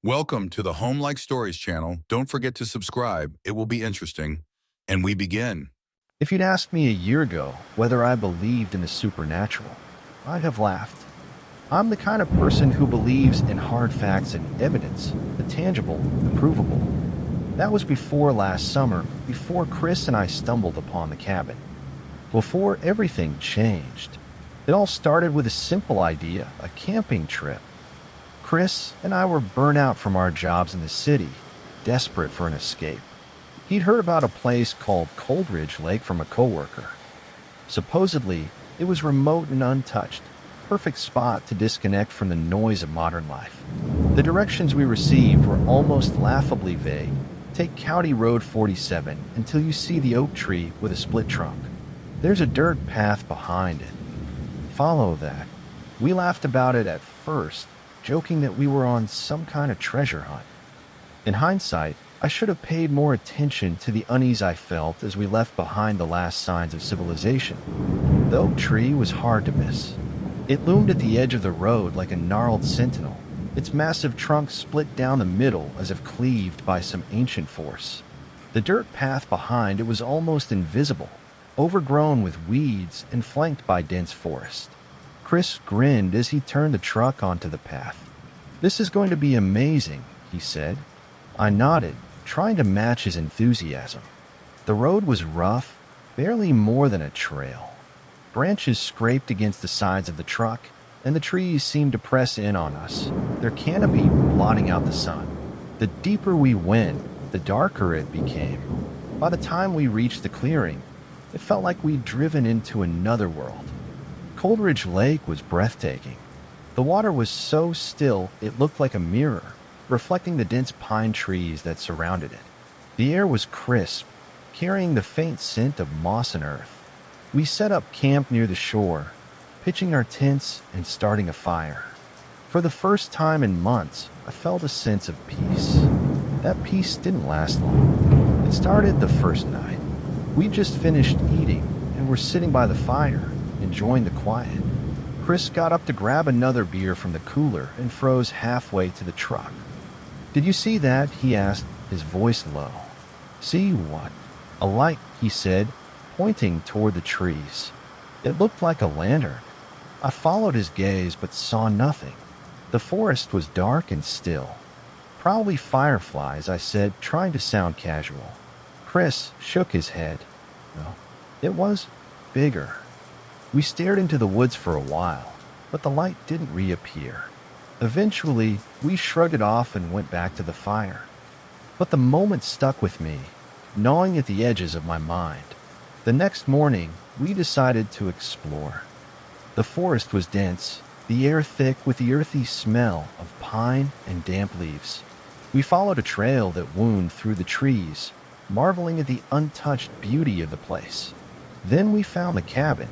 Welcome to the Home Like Stories channel. Don't forget to subscribe. It will be interesting. And we begin. If you'd asked me a year ago whether I believed in the supernatural, I'd have laughed. I'm the kind of person who believes in hard facts and evidence, the tangible, the provable. That was before last summer, before Chris and I stumbled upon the cabin. Before everything changed. It all started with a simple idea, a camping trip. Chris and I were burnt out from our jobs in the city, desperate for an escape. He'd heard about a place called Coldridge Lake from a coworker. Supposedly, it was remote and untouched, perfect spot to disconnect from the noise of modern life. The directions we received were almost laughably vague. Take County Road 47 until you see the oak tree with a split trunk. There's a dirt path behind it. Follow that. We laughed about it at first, joking that we were on some kind of treasure hunt. In hindsight, I should have paid more attention to the unease I felt as we left behind the last signs of civilization. The oak tree was hard to miss. It loomed at the edge of the road like a gnarled sentinel, its massive trunk split down the middle as if cleaved by some ancient force. The dirt path behind it was almost invisible, overgrown with weeds and flanked by dense forest. Chris grinned as he turned the truck onto the path. "This is going to be amazing," he said. I nodded, trying to match his enthusiasm. The road was rough, barely more than a trail. Branches scraped against the sides of the truck, and the trees seemed to press in on us, their canopy blotting out the sun. The deeper we went, the darker it became. By the time we reached the clearing, it felt like we'd driven into another world. Coldridge Lake was breathtaking. The water was so still it looked like a mirror, reflecting the dense pine trees that surrounded it. The air was crisp, carrying the faint scent of moss and earth. We set up camp near the shore, pitching our tents and starting a fire. For the first time in months, I felt a sense of peace. That peace didn't last long. It started the first night. We just finished eating and were sitting by the fire, enjoying the quiet. Chris got up to grab another beer from the cooler and froze halfway to the truck. "Did you see that?" he asked, his voice low. "See what?" "A light," he said, pointing toward the trees. It looked like a lantern. I followed his gaze but saw nothing. The forest was dark and still. "Probably fireflies," I said, trying to sound casual. Chris shook his head. No, it was bigger. We stared into the woods for a while, but the light didn't reappear. Eventually, we shrugged it off and went back to the fire. But the moment stuck with me, gnawing at the edges of my mind. The next morning, we decided to explore. The forest was dense, the air thick with the earthy smell of pine and damp leaves. We followed a trail that wound through the trees, marveling at the untouched beauty of the place. Then we found the cabin.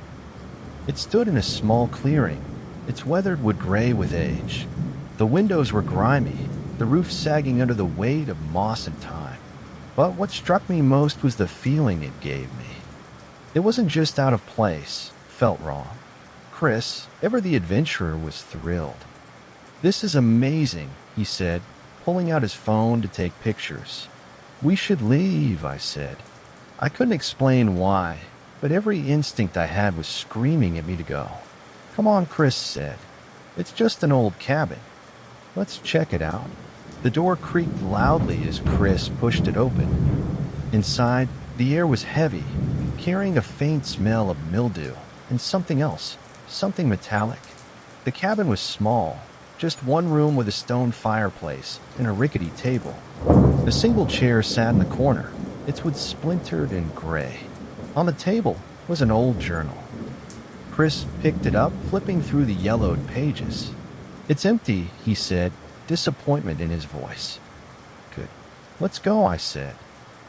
It stood in a small clearing, its weathered wood gray with age. The windows were grimy, the roof sagging under the weight of moss and time. But what struck me most was the feeling it gave me. It wasn't just out of place, felt wrong. Chris, ever the adventurer, was thrilled. "This is amazing," he said, pulling out his phone to take pictures. "We should leave," I said. I couldn't explain why, but every instinct I had was screaming at me to go. "Come on," Chris said. "It's just an old cabin. Let's check it out." The door creaked loudly as Chris pushed it open. Inside, the air was heavy, carrying a faint smell of mildew and something else, something metallic. The cabin was small, just one room with a stone fireplace and a rickety table. A single chair sat in the corner, its wood splintered and gray. On the table was an old journal. Chris picked it up, flipping through the yellowed pages. "It's empty," he said, disappointment in his voice. "Good. Let's go," I said.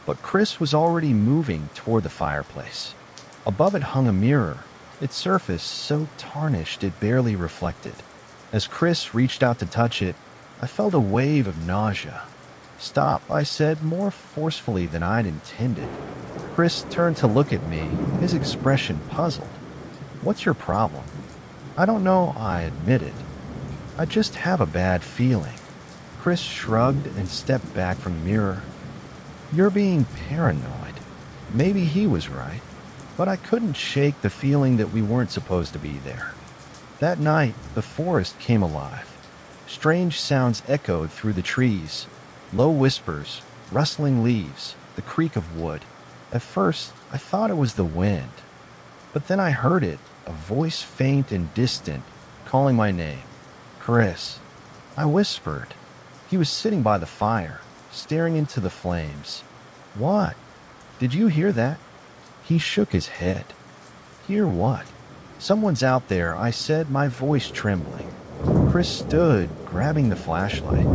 But Chris was already moving toward the fireplace. Above it hung a mirror, its surface so tarnished it barely reflected. As Chris reached out to touch it, I felt a wave of nausea. "Stop," I said, more forcefully than I'd intended. Chris turned to look at me, his expression puzzled. "What's your problem?" "I don't know," I admitted. "I just have a bad feeling." Chris shrugged and stepped back from the mirror. You're being paranoid. Maybe he was right, but I couldn't shake the feeling that we weren't supposed to be there. That night, the forest came alive. Strange sounds echoed through the trees, low whispers, rustling leaves, the creak of wood. At first, I thought it was the wind, but then I heard it, a voice faint and distant, calling my name. Chris. I whispered. He was sitting by the fire, staring into the flames. What? Did you hear that? He shook his head. Hear what? Someone's out there, I said, my voice trembling. Chris stood, grabbing the flashlight.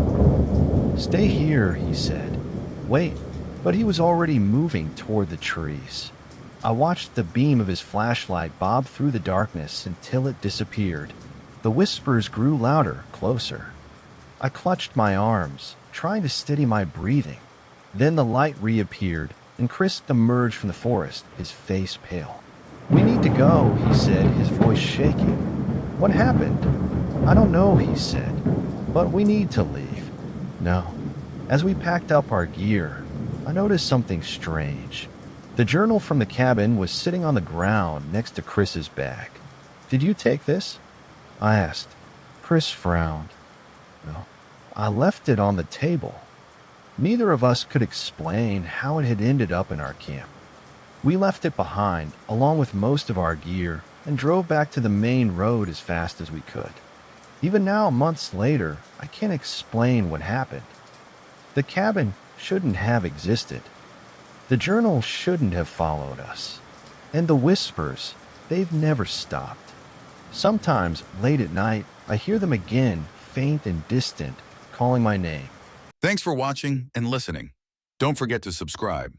Stay here, he said. Wait, but he was already moving toward the trees. I watched the beam of his flashlight bob through the darkness until it disappeared. The whispers grew louder, closer. I clutched my arms, trying to steady my breathing. Then the light reappeared, and Chris emerged from the forest, his face pale. We need to go, he said, his voice shaking. What happened? I don't know, he said, but we need to leave. No. As we packed up our gear, I noticed something strange. The journal from the cabin was sitting on the ground next to Chris's bag. Did you take this? I asked. Chris frowned. No. I left it on the table. Neither of us could explain how it had ended up in our camp. We left it behind, along with most of our gear, and drove back to the main road as fast as we could. Even now, months later, I can't explain what happened. The cabin shouldn't have existed. The journal shouldn't have followed us. And the whispers, they've never stopped. Sometimes, late at night, I hear them again, faint and distant, calling my name. Thanks for watching and listening. Don't forget to subscribe.